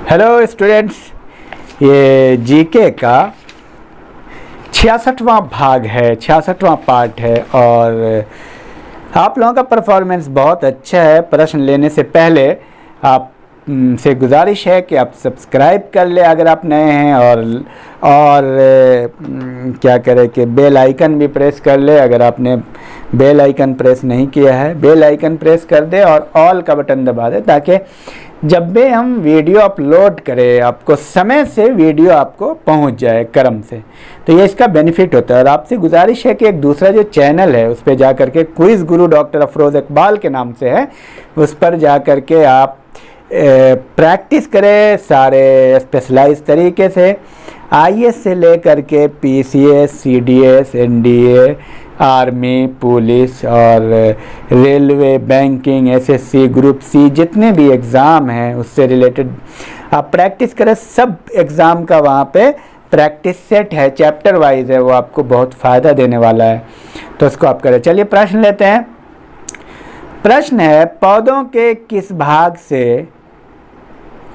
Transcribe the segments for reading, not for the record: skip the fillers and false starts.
Hello students, ये GK का 66वां भाग है, 66वां पार्ट है और आप लोगों का परफॉर्मेंस बहुत अच्छा है। प्रश्न लेने से पहले आप से गुजारिश है कि आप सब्सक्राइब कर ले अगर आप नए हैं और क्या करें कि बेल आइकन भी प्रेस कर ले। अगर आपने बेल आइकन प्रेस नहीं किया है, बेल आइकन प्रेस कर दे और ऑल का बटन दबा दे ताकि जब भी हम वीडियो अपलोड करें आपको समय से वीडियो आपको पहुंच जाए क्रम से। तो ये इसका बेनिफिट होता है। और आपसे गुजारिश है कि एक दूसरा जो चैनल है उस पर जा करके क्विज़ गुरु डॉक्टर अफरोज़ इकबाल के नाम से है, उस पर जा करके आप प्रैक्टिस करें सारे स्पेशलाइज तरीके से, आईएएस से लेकर के PCS, CDS, NDA, army, police और railway, banking, SSC, group C, जितने भी एग्ज़ाम हैं उससे रिलेटेड आप प्रैक्टिस करें। सब एग्ज़ाम का वहाँ पे प्रैक्टिस सेट है, चैप्टर वाइज है, वो आपको बहुत फ़ायदा देने वाला है, तो उसको आप करें। चलिए प्रश्न लेते हैं। प्रश्न है, पौधों के किस भाग से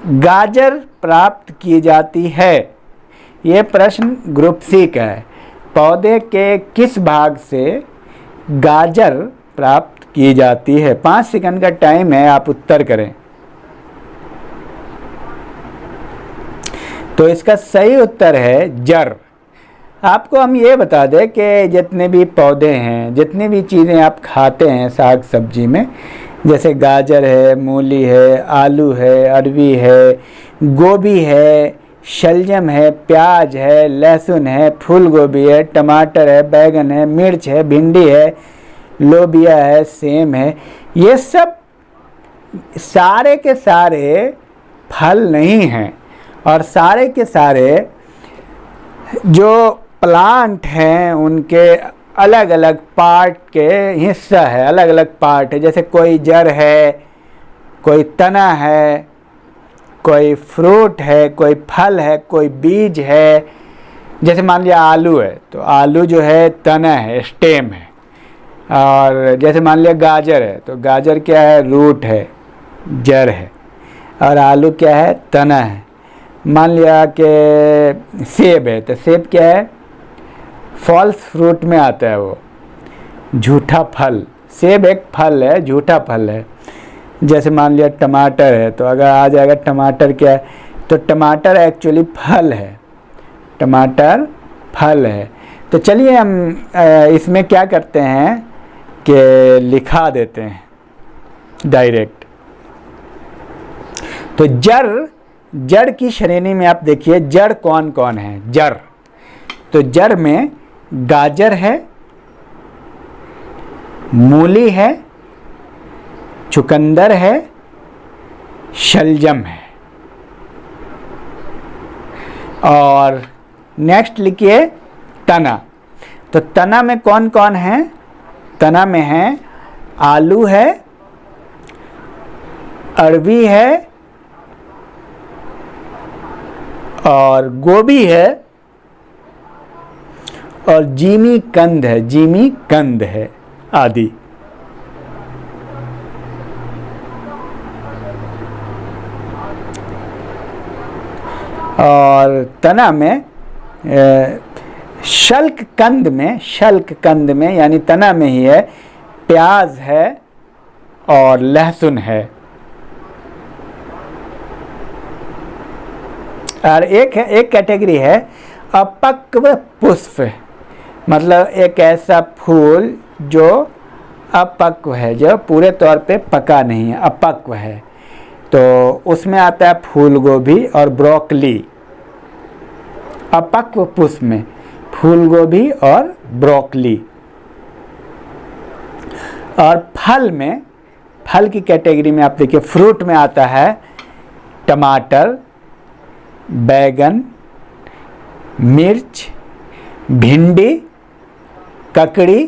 गाजर प्राप्त की जाती है? ये प्रश्न ग्रुप सी का है। पौधे के किस भाग से गाजर प्राप्त की जाती है? 5 सेकंड का टाइम है, आप उत्तर करें। तो इसका सही उत्तर है जर। आपको हम ये बता दें कि जितने भी पौधे हैं, जितनी भी चीज़ें आप खाते हैं साग सब्जी में, जैसे गाजर है, मूली है, आलू है, अरवी है, गोभी है, शलजम है, प्याज है, लहसुन है, फूल गोभी है, टमाटर है, बैगन है, मिर्च है, भिंडी है, लोबिया है, सेम है, ये सब सारे के सारे फल नहीं हैं। और सारे के सारे जो प्लांट हैं उनके अलग अलग पार्ट के हिस्सा है, अलग अलग पार्ट है। जैसे कोई जड़ है, कोई तना है, कोई फ्रूट है, कोई फल है, कोई बीज है। जैसे मान लिया आलू है तो आलू जो है तना है, स्टेम है। और जैसे मान लिया गाजर है तो गाजर क्या है? रूट है, जड़ है। और आलू क्या है? तना है। मान लिया कि सेब है तो सेब क्या है? फॉल्स फ्रूट में आता है, वो झूठा फल। सेब एक फल है, झूठा फल है। जैसे मान लिया टमाटर है तो अगर आ जाएगा टमाटर क्या है? तो टमाटर एक्चुअली फल है, टमाटर फल है। तो चलिए हम इसमें क्या करते हैं कि लिखा देते हैं डायरेक्ट। तो जड़ की श्रेणी में आप देखिए जड़ कौन कौन है। जड़, तो जड़ में गाजर है, मूली है, चुकंदर है, शलजम है। और नेक्स्ट लिखिए तना। तो तना में कौन कौन है? तना में है आलू है, अरवी है और गोभी है और जीमी कंद है, जीमी कंद है आदि। और तना में शल्क कंद में यानी तना में ही है, प्याज है और लहसुन है। और एक कैटेगरी है अपक्व पुष्प, मतलब एक ऐसा फूल जो अपक्व है, जो पूरे तौर पे पका नहीं है, अपक्व है। तो उसमें आता है फूल गोभी और ब्रोकली। अपक्व पुष्प में फूल गोभी और ब्रोकली। और फल की कैटेगरी में आप देखिए, फ्रूट में आता है टमाटर, बैगन, मिर्च, भिंडी, ककड़ी,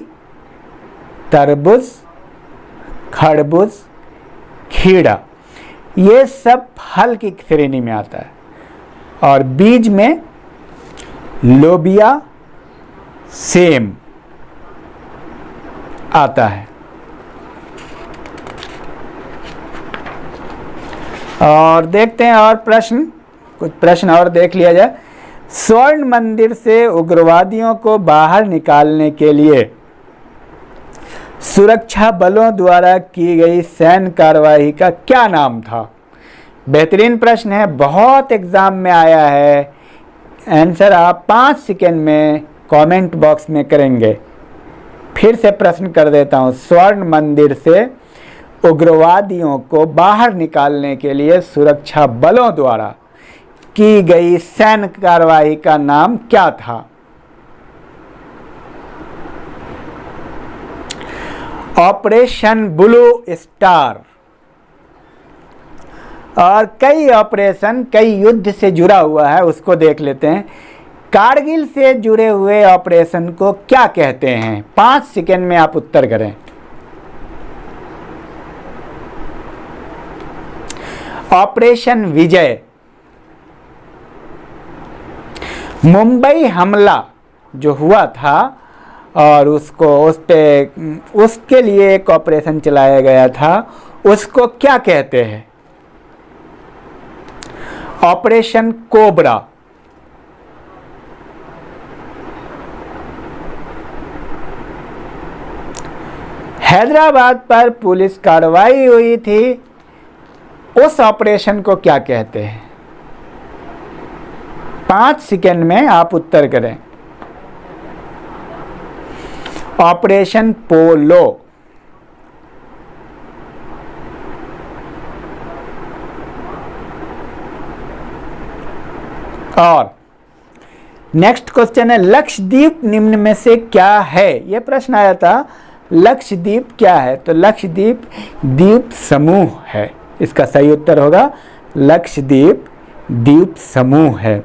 तरबूज, खरबूज, खीरा, ये सब फल की श्रेणी में आता है। और बीज में लोबिया, सेम आता है। और देखते हैं और प्रश्न, कुछ प्रश्न और देख लिया जाए। स्वर्ण मंदिर से उग्रवादियों को बाहर निकालने के लिए सुरक्षा बलों द्वारा की गई सैन्य कार्रवाई का क्या नाम था? बेहतरीन प्रश्न है, बहुत एग्जाम में आया है। आंसर आप 5 सेकंड में कमेंट बॉक्स में करेंगे। फिर से प्रश्न कर देता हूँ, स्वर्ण मंदिर से उग्रवादियों को बाहर निकालने के लिए सुरक्षा बलों द्वारा की गई सैन्य कार्रवाई का नाम क्या था? Operation blue star. और कई ऑपरेशन, कई युद्ध से जुड़ा हुआ है, उसको देख लेते हैं। कारगिल से जुड़े हुए ऑपरेशन को क्या कहते हैं? 5 सेकंड में आप उत्तर करें। ऑपरेशन विजय। मुंबई हमला जो हुआ था और उसके लिए एक ऑपरेशन चलाया गया था, उसको क्या कहते हैं? Operation cobra. हैदराबाद पर पुलिस कार्रवाई हुई थी, उस ऑपरेशन को क्या कहते हैं? 5 सेकंड में आप उत्तर करें। ऑपरेशन पोलो। और नेक्स्ट क्वेश्चन है, लक्षद्वीप निम्न में से क्या है? यह प्रश्न आया था, लक्षद्वीप क्या है? तो लक्षद्वीप द्वीप समूह है। इसका सही उत्तर होगा लक्षद्वीप द्वीप समूह है।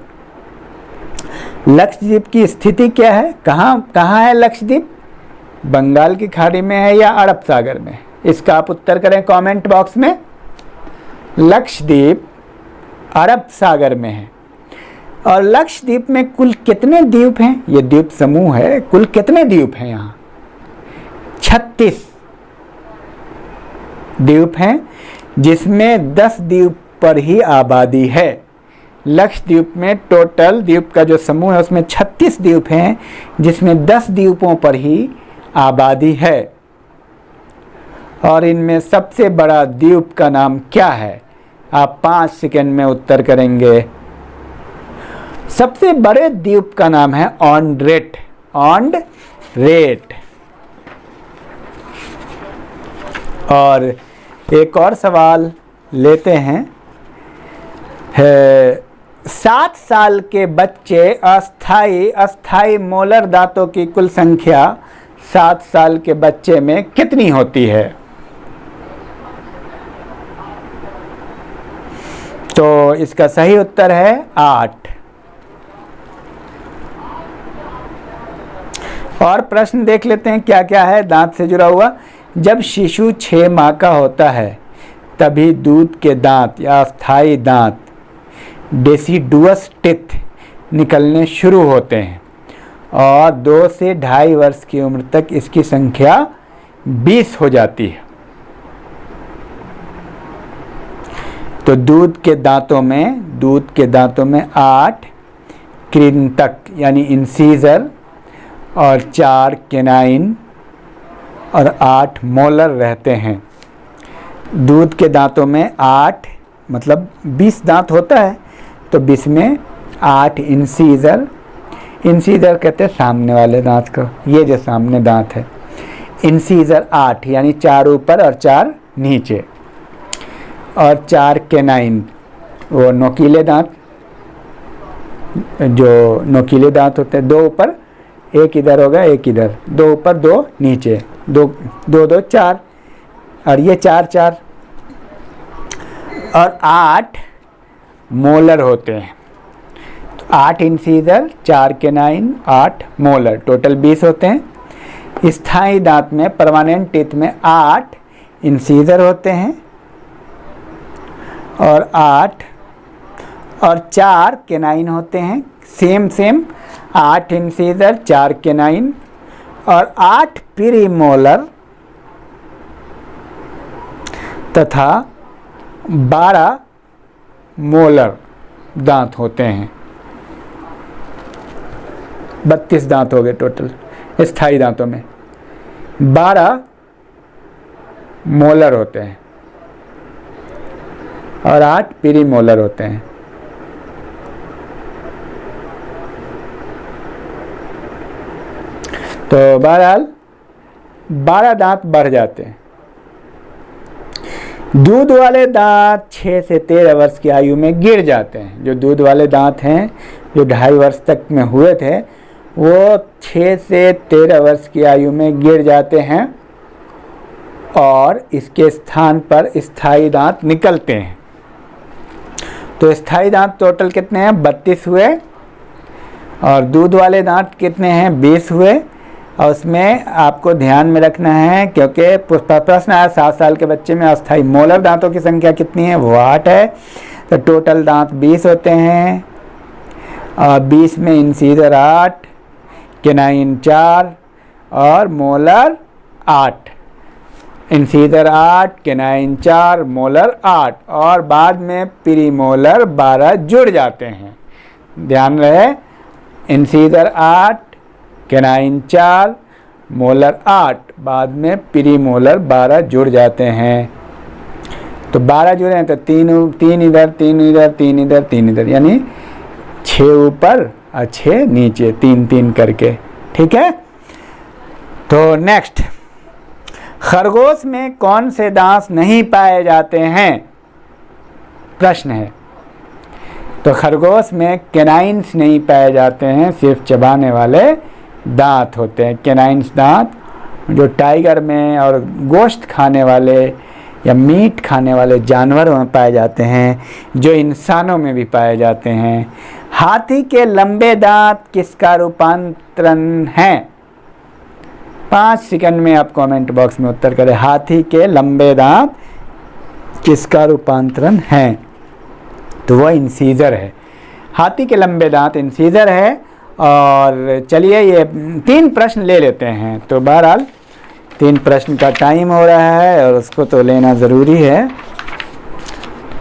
लक्षद्वीप की स्थिति क्या है? कहाँ है लक्षद्वीप? बंगाल की खाड़ी में है या अरब सागर में? इसका आप उत्तर करें कमेंट बॉक्स में। लक्षद्वीप अरब सागर में है। और लक्षद्वीप में कुल कितने द्वीप हैं? ये द्वीप समूह है। कुल कितने द्वीप हैं यहाँ? 36 द्वीप हैं, जिसमें 10 द्वीप पर ही आबादी है। लक्षद्वीप में टोटल द्वीप का जो समूह है उसमें 36 द्वीप हैं, जिसमें 10 द्वीपों पर ही आबादी है। और इनमें सबसे बड़ा द्वीप का नाम क्या है? आप 5 सेकंड में उत्तर करेंगे। सबसे बड़े द्वीप का नाम है ऑन्ड्रेट। ऑन्ड्रेट। और एक और सवाल लेते हैं। 7 साल के बच्चे अस्थाई मोलर दांतों की कुल संख्या 7 साल के बच्चे में कितनी होती है? तो इसका सही उत्तर है 8। और प्रश्न देख लेते हैं क्या क्या है दांत से जुड़ा हुआ। जब शिशु 6 माह का होता है तभी दूध के दांत या अस्थाई दांत डेसिडुअस टिथ निकलने शुरू होते हैं और 2 से 2.5 वर्ष की उम्र तक इसकी संख्या 20 हो जाती है। तो दूध के दांतों में 8 कृंतक यानी इंसीजर और 4 केनाइन और 8 मोलर रहते हैं। दूध के दांतों में 8 मतलब 20 दांत होता है, तो 20 में 8 इंसीजर कहते हैं सामने वाले दांत को, ये जो सामने दांत है। इंसीजर 8 यानी 4 ऊपर और 4 नीचे, और 4 केनाइन वो नोकीले दांत, जो नोकीले दांत होते हैं, 2 ऊपर, 1 इधर होगा 1 इधर, 2 ऊपर 2 नीचे, 2 4, और ये 4 और 8 मोलर होते हैं। तो 8 इंसीजर, 4 केनाइन, 8 मोलर, टोटल 20 होते हैं। स्थायी दांत में, परमानेंट टीथ में 8 इंसीजर होते हैं और 8 और 4 केनाइन होते हैं। सेम 8 इंसीजर, 4 केनाइन और 8 प्रीमोलर तथा 12 मोलर दांत होते हैं। 32 दांत हो गए टोटल स्थायी दांतों में, 12 मोलर होते हैं और 8 पीरी मोलर होते हैं। तो बहरहाल 12 दांत बढ़ जाते हैं। दूध वाले दांत 6 से 13 वर्ष की आयु में गिर जाते हैं। जो दूध वाले दांत हैं जो 2.5 वर्ष तक में हुए थे वो 6 से 13 वर्ष की आयु में गिर जाते हैं और इसके स्थान पर स्थायी दांत निकलते हैं। तो स्थायी दांत टोटल कितने हैं? 32 हुए और दूध वाले दांत कितने हैं? 20 हुए। और उसमें आपको ध्यान में रखना है क्योंकि प्रश्न आया 7 साल के बच्चे में अस्थायी मोलर दांतों की संख्या कितनी है? वो 8 है। तो टोटल दांत 20 होते हैं और 20 में इंसीजर 8, केनाइन 4 और मोलर 8। इंसीजर 8, केनाइन 4, मोलर 8 और बाद में प्रीमोलर 12 जुड़ जाते हैं। ध्यान रहे, इंसीजर 8, केनाइन 4, मोलर 8, बाद में प्रीमोलर 12 जुड़ जाते हैं। तो 12 जुड़े हैं तो 3 इधर, 3 इधर, 3 इधर, 3 इधर, यानी 6 ऊपर और 6 नीचे, 3-3 करके। ठीक है। तो नेक्स्ट, खरगोश में कौन से दांत नहीं पाए जाते हैं? प्रश्न है। तो खरगोश में केनाइन्स नहीं पाए जाते हैं, सिर्फ चबाने वाले दांत होते हैं। केनाइन्स दांत जो टाइगर में और गोश्त खाने वाले या मीट खाने वाले जानवरों में पाए जाते हैं, जो इंसानों में भी पाए जाते हैं। हाथी के लंबे दांत किसका रूपांतरण है? 5 सेकंड में आप कमेंट बॉक्स में उत्तर करें। हाथी के लंबे दांत किसका रूपांतरण है? तो वह इंसीजर है। हाथी के लंबे दांत इंसीजर है। और चलिए ये 3 प्रश्न ले लेते हैं। तो बहरहाल 3 प्रश्न का टाइम हो रहा है और उसको तो लेना ज़रूरी है,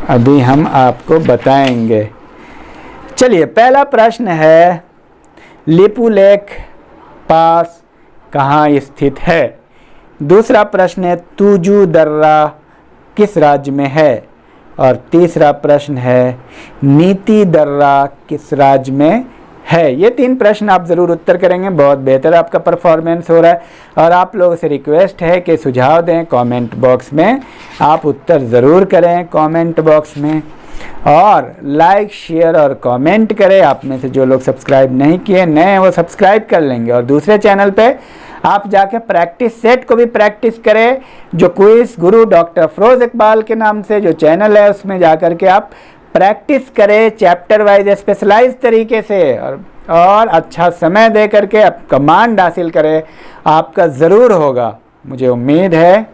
अभी हम आपको बताएंगे। चलिए, पहला प्रश्न है, लिपू लेक पास कहाँ स्थित है? दूसरा प्रश्न है, तुजू दर्रा किस राज्य में है? और तीसरा प्रश्न है, नीति दर्रा किस राज्य में है? ये 3 प्रश्न आप ज़रूर उत्तर करेंगे। बहुत बेहतर आपका परफॉर्मेंस हो रहा है और आप लोगों से रिक्वेस्ट है कि सुझाव दें कमेंट बॉक्स में। आप उत्तर ज़रूर करें कमेंट बॉक्स में और लाइक, शेयर और कमेंट करें। आप में से जो लोग सब्सक्राइब नहीं किए, नए हैं, वो सब्सक्राइब कर लेंगे। और दूसरे चैनल पे आप जाके प्रैक्टिस सेट को भी प्रैक्टिस करें, जो क्विज गुरु डॉक्टर फरोज इकबाल के नाम से जो चैनल है उसमें जाकर के आप प्रैक्टिस करें चैप्टर वाइज स्पेशलाइज तरीके से और अच्छा समय दे करके आप कमांड हासिल करें। आपका ज़रूर होगा, मुझे उम्मीद है।